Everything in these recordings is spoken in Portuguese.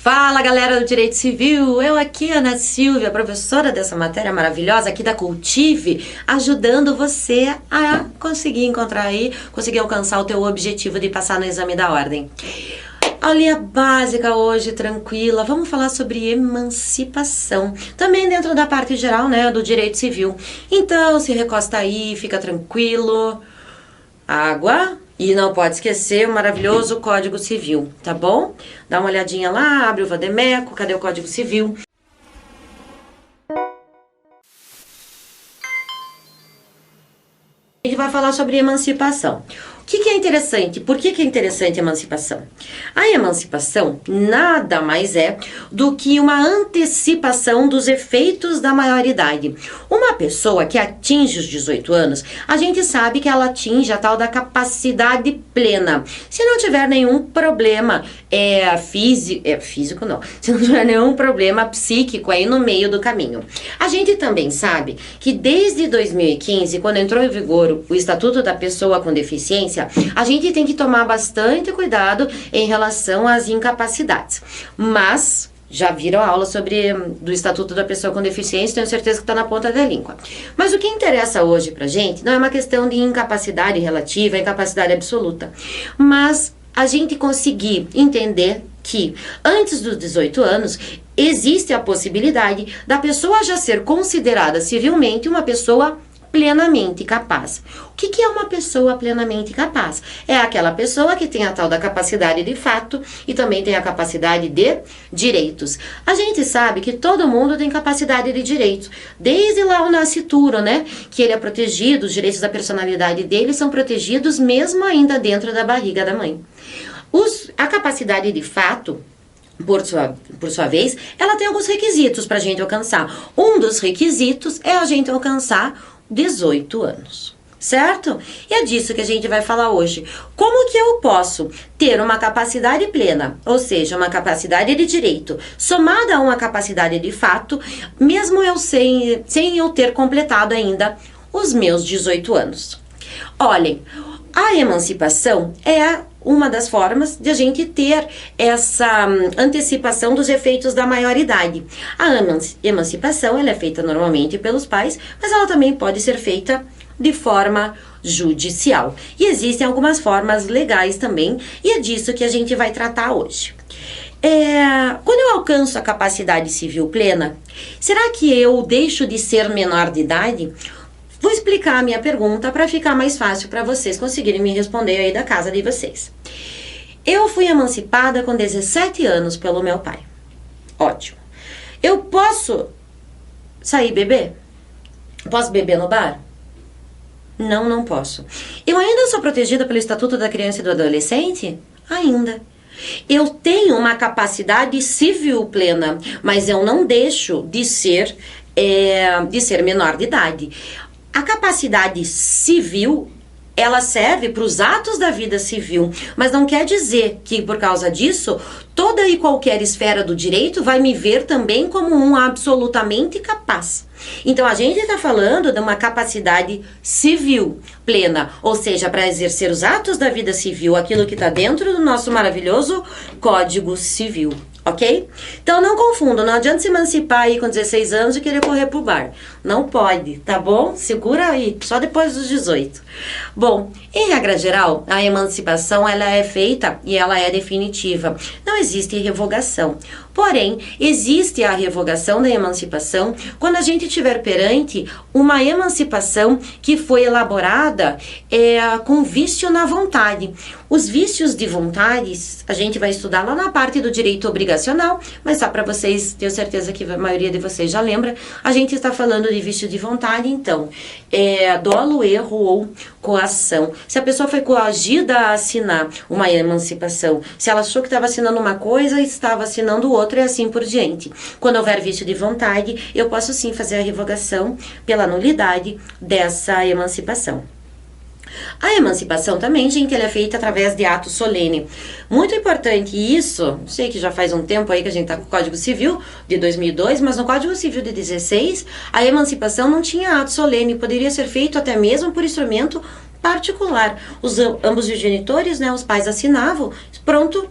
Fala galera do Direito Civil, eu aqui, Ana Silvia, professora dessa matéria maravilhosa aqui da Cultive, ajudando você a conseguir conseguir alcançar o teu objetivo de passar no exame da ordem. Aulinha básica hoje, tranquila, vamos falar sobre emancipação, também dentro da parte geral, né, do Direito Civil. Então, se recosta aí, fica tranquilo, água. E não pode esquecer o maravilhoso Código Civil, tá bom? Dá uma olhadinha lá, abre o Vademeco, cadê o Código Civil? A gente vai falar sobre emancipação. O que é interessante? Por que é interessante a emancipação? A emancipação nada mais é do que uma antecipação dos efeitos da maioridade. Uma pessoa que atinge os 18 anos, a gente sabe que ela atinge a tal da capacidade plena. Se não tiver nenhum problema físico não, se não tiver nenhum problema psíquico aí no meio do caminho. A gente também sabe que desde 2015, quando entrou em vigor o Estatuto da Pessoa com Deficiência, a gente tem que tomar bastante cuidado em relação às incapacidades. Mas já viram a aula do Estatuto da Pessoa com Deficiência, tenho certeza que está na ponta da língua. Mas o que interessa hoje pra gente não é uma questão de incapacidade relativa, incapacidade absoluta, mas a gente conseguir entender que antes dos 18 anos existe a possibilidade da pessoa já ser considerada civilmente uma pessoa plenamente capaz. O que é uma pessoa plenamente capaz? É aquela pessoa que tem a tal da capacidade de fato e também tem a capacidade de direitos. A gente sabe que todo mundo tem capacidade de direitos. Desde lá o nascituro, né? Que ele é protegido, os direitos da personalidade dele são protegidos mesmo ainda dentro da barriga da mãe. A capacidade de fato, por sua vez, ela tem alguns requisitos para a gente alcançar. Um dos requisitos é a gente alcançar 18 anos, certo? E é disso que a gente vai falar hoje. Como que eu posso ter uma capacidade plena, ou seja, uma capacidade de direito, somada a uma capacidade de fato, mesmo eu sem eu ter completado ainda os meus 18 anos? Olhem, a emancipação é uma das formas de a gente ter essa antecipação dos efeitos da maioridade. A emancipação ela é feita normalmente pelos pais, mas ela também pode ser feita de forma judicial. E existem algumas formas legais também, e é disso que a gente vai tratar hoje. Quando eu alcanço a capacidade civil plena, será que eu deixo de ser menor de idade? Vou explicar a minha pergunta para ficar mais fácil para vocês conseguirem me responder aí da casa de vocês. Eu fui emancipada com 17 anos pelo meu pai. Ótimo. Eu posso sair beber? Posso beber no bar? Não, não posso. Eu ainda sou protegida pelo Estatuto da Criança e do Adolescente? Ainda. Eu tenho uma capacidade civil plena, mas eu não deixo de ser menor de idade. A capacidade civil, ela serve para os atos da vida civil, mas não quer dizer que por causa disso, toda e qualquer esfera do direito vai me ver também como um absolutamente capaz. Então a gente está falando de uma capacidade civil plena, ou seja, para exercer os atos da vida civil, aquilo que está dentro do nosso maravilhoso Código Civil. Ok? Então não confunda, não adianta se emancipar aí com 16 anos e querer correr pro bar. Não pode, tá bom? Segura aí, só depois dos 18. Bom, em regra geral, a emancipação ela é feita e ela é definitiva. Não existe revogação. Porém, existe a revogação da emancipação quando a gente tiver perante uma emancipação que foi elaborada com vício na vontade. Os vícios de vontades, a gente vai estudar lá na parte do direito obrigacional, mas só para vocês, tenho certeza que a maioria de vocês já lembra, a gente está falando de vício de vontade, então, dolo, erro ou coação. Se a pessoa foi coagida a assinar uma emancipação, se ela achou que estava assinando uma coisa e estava assinando outra e assim por diante. Quando houver vício de vontade, eu posso sim fazer a revogação pela nulidade dessa emancipação. A emancipação também, gente, ela é feita através de ato solene. Muito importante isso, sei que já faz um tempo aí que a gente tá com o Código Civil de 2002, mas no Código Civil de 16, a emancipação não tinha ato solene, poderia ser feito até mesmo por instrumento particular. Ambos os genitores, né, os pais assinavam, pronto,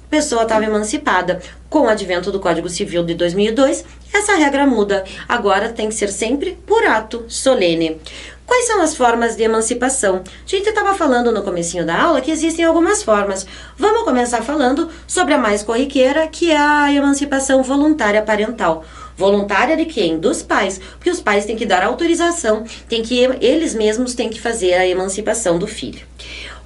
a pessoa estava emancipada. Com o advento do Código Civil de 2002, essa regra muda. Agora tem que ser sempre por ato solene. Quais são as formas de emancipação? A gente estava falando no comecinho da aula que existem algumas formas. Vamos começar falando sobre a mais corriqueira, que é a emancipação voluntária parental. Voluntária de quem? Dos pais, porque os pais têm que dar autorização, eles mesmos têm que fazer a emancipação do filho.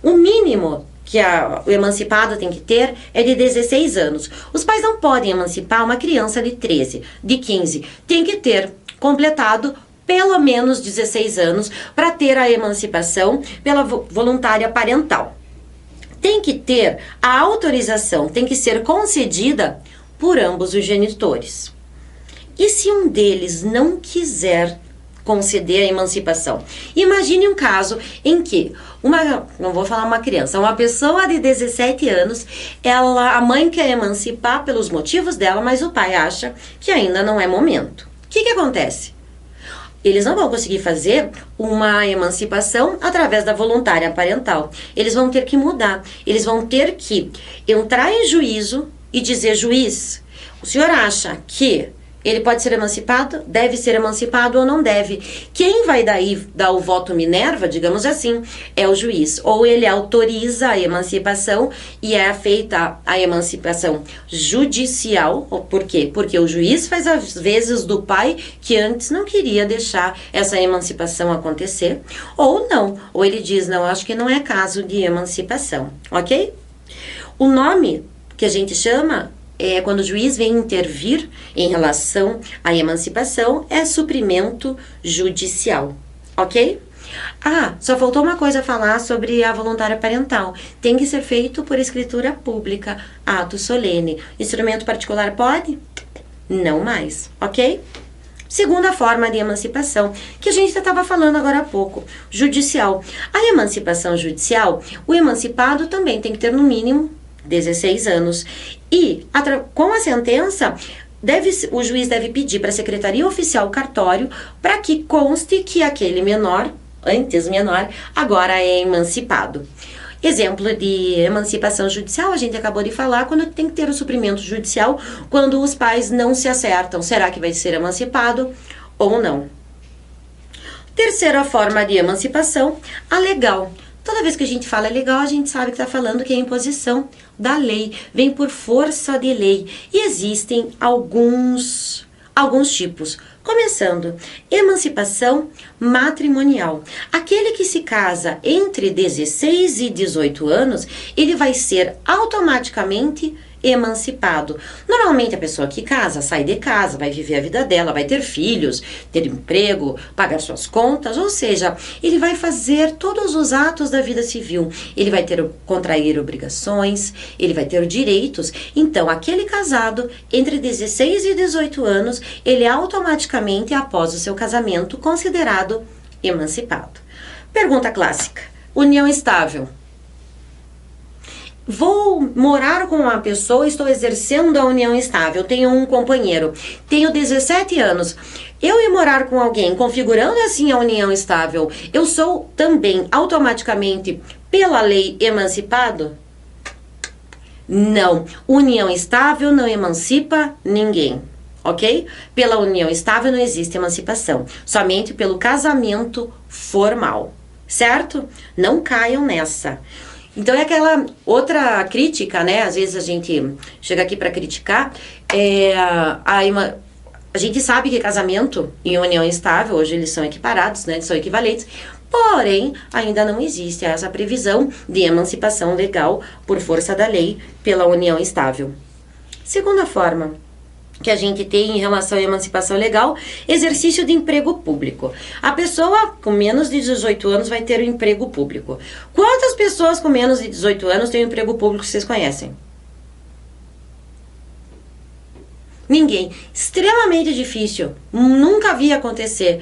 O mínimo que o emancipado tem que ter é de 16 anos. Os pais não podem emancipar uma criança de 13, de 15. Tem que ter completado pelo menos 16 anos para ter a emancipação pela voluntária parental. Tem que ter a autorização, tem que ser concedida por ambos os genitores. E se um deles não quiser conceder a emancipação? Imagine um caso em que não vou falar uma criança, uma pessoa de 17 anos, a mãe quer emancipar pelos motivos dela, mas o pai acha que ainda não é momento. O que acontece? Eles não vão conseguir fazer uma emancipação através da voluntária parental. Eles vão ter que mudar. Eles vão ter que entrar em juízo e dizer: juiz, o senhor acha que ele pode ser emancipado, deve ser emancipado ou não deve? Quem vai daí dar o voto Minerva, digamos assim, é o juiz. Ou ele autoriza a emancipação e é feita a emancipação judicial. Por quê? Porque o juiz faz as vezes do pai que antes não queria deixar essa emancipação acontecer. Ou não. Ou ele diz: não, acho que não é caso de emancipação. Ok? O nome que a gente chama quando o juiz vem intervir em relação à emancipação, é suprimento judicial, ok? Só faltou uma coisa a falar sobre a voluntária parental. Tem que ser feito por escritura pública, ato solene. Instrumento particular pode? Não mais, ok? Segunda forma de emancipação, que a gente estava falando agora há pouco, judicial. A emancipação judicial, o emancipado também tem que ter no mínimo 16 anos. E, com a sentença, o juiz deve pedir para a Secretaria Oficial Cartório para que conste que aquele menor, antes menor, agora é emancipado. Exemplo de emancipação judicial, a gente acabou de falar, quando tem que ter o suprimento judicial, quando os pais não se acertam. Será que vai ser emancipado ou não? Terceira forma de emancipação, a legal. Toda vez que a gente fala legal, a gente sabe que está falando que é imposição da lei, vem por força de lei. E existem alguns tipos. Começando, emancipação matrimonial. Aquele que se casa entre 16 e 18 anos, ele vai ser automaticamente emancipado. Normalmente a pessoa que casa, sai de casa, vai viver a vida dela, vai ter filhos, ter emprego, pagar suas contas, ou seja, ele vai fazer todos os atos da vida civil. Ele vai contrair obrigações, ele vai ter direitos. Então, aquele casado entre 16 e 18 anos, ele é automaticamente, após o seu casamento, considerado emancipado. Pergunta clássica: união estável. Vou morar com uma pessoa, estou exercendo a união estável, tenho um companheiro, tenho 17 anos. Eu ir morar com alguém, configurando assim a união estável, eu sou também automaticamente, pela lei, emancipado? Não. União estável não emancipa ninguém, ok? Pela união estável não existe emancipação, somente pelo casamento formal, certo? Não caiam nessa. Então é aquela outra crítica, né? Às vezes a gente chega aqui para criticar. A gente sabe que casamento e união estável, hoje eles são equiparados, né? São equivalentes. Porém, ainda não existe essa previsão de emancipação legal por força da lei pela união estável. Segunda forma que a gente tem em relação à emancipação legal, exercício de emprego público. A pessoa com menos de 18 anos vai ter um emprego público. Quantas pessoas com menos de 18 anos têm um emprego público que vocês conhecem? Ninguém. Extremamente difícil. Nunca vi acontecer.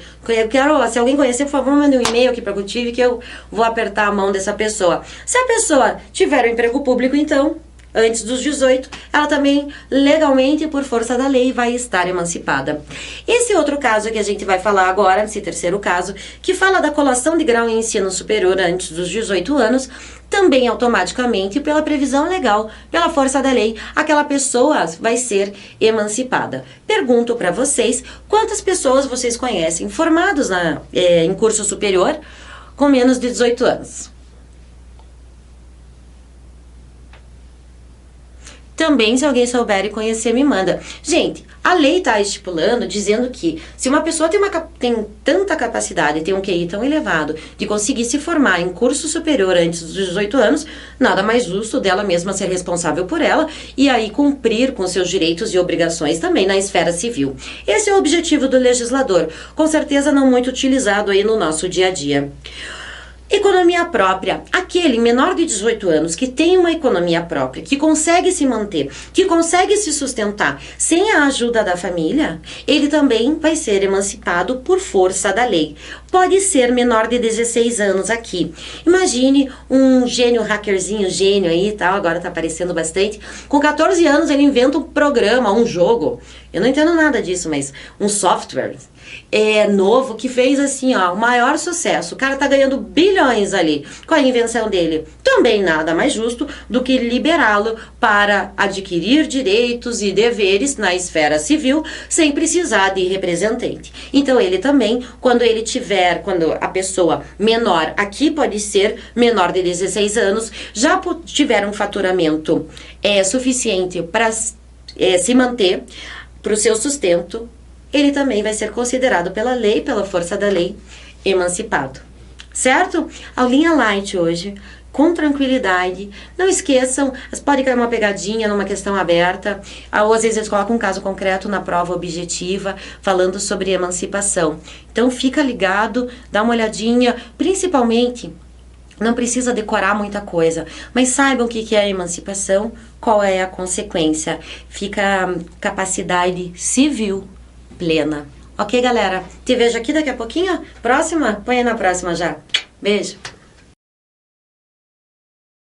Se alguém conhecer, por favor, mande um e-mail aqui para a Cultive que eu vou apertar a mão dessa pessoa. Se a pessoa tiver um emprego público, então antes dos 18, ela também legalmente, por força da lei, vai estar emancipada. Esse outro caso que a gente vai falar agora, esse terceiro caso, que fala da colação de grau em ensino superior antes dos 18 anos, também automaticamente, pela previsão legal, pela força da lei, aquela pessoa vai ser emancipada. Pergunto para vocês, quantas pessoas vocês conhecem formados em curso superior com menos de 18 anos? Também, se alguém souber e conhecer, me manda. Gente, a lei está estipulando, dizendo que se uma pessoa tem tanta capacidade, tem um QI tão elevado, de conseguir se formar em curso superior antes dos 18 anos, nada mais justo dela mesma ser responsável por ela e aí cumprir com seus direitos e obrigações também na esfera civil. Esse é o objetivo do legislador, com certeza não muito utilizado aí no nosso dia a dia. Economia própria. Aquele menor de 18 anos que tem uma economia própria, que consegue se manter, que consegue se sustentar sem a ajuda da família, ele também vai ser emancipado por força da lei. Pode ser menor de 16 anos aqui. Imagine um gênio, hackerzinho, gênio aí e tal, agora tá aparecendo bastante. Com 14 anos ele inventa um programa, um jogo. Eu não entendo nada disso, mas um software novo que fez assim, ó, o maior sucesso. O cara tá ganhando bilhões ali com a invenção dele. Também nada mais justo do que liberá-lo para adquirir direitos e deveres na esfera civil sem precisar de representante. Então ele também, quando a pessoa menor, aqui pode ser menor de 16 anos, já tiver um faturamento suficiente para se manter, para o seu sustento, ele também vai ser considerado pela lei, pela força da lei, emancipado. Certo? Aulinha light hoje, com tranquilidade. Não esqueçam, pode cair uma pegadinha numa questão aberta, ou às vezes eles colocam um caso concreto na prova objetiva, falando sobre emancipação. Então fica ligado, dá uma olhadinha, principalmente, não precisa decorar muita coisa, mas saibam o que é a emancipação, qual é a consequência. Fica a capacidade civil plena. Ok, galera? Te vejo aqui daqui a pouquinho. Próxima? Põe aí na próxima já. Beijo.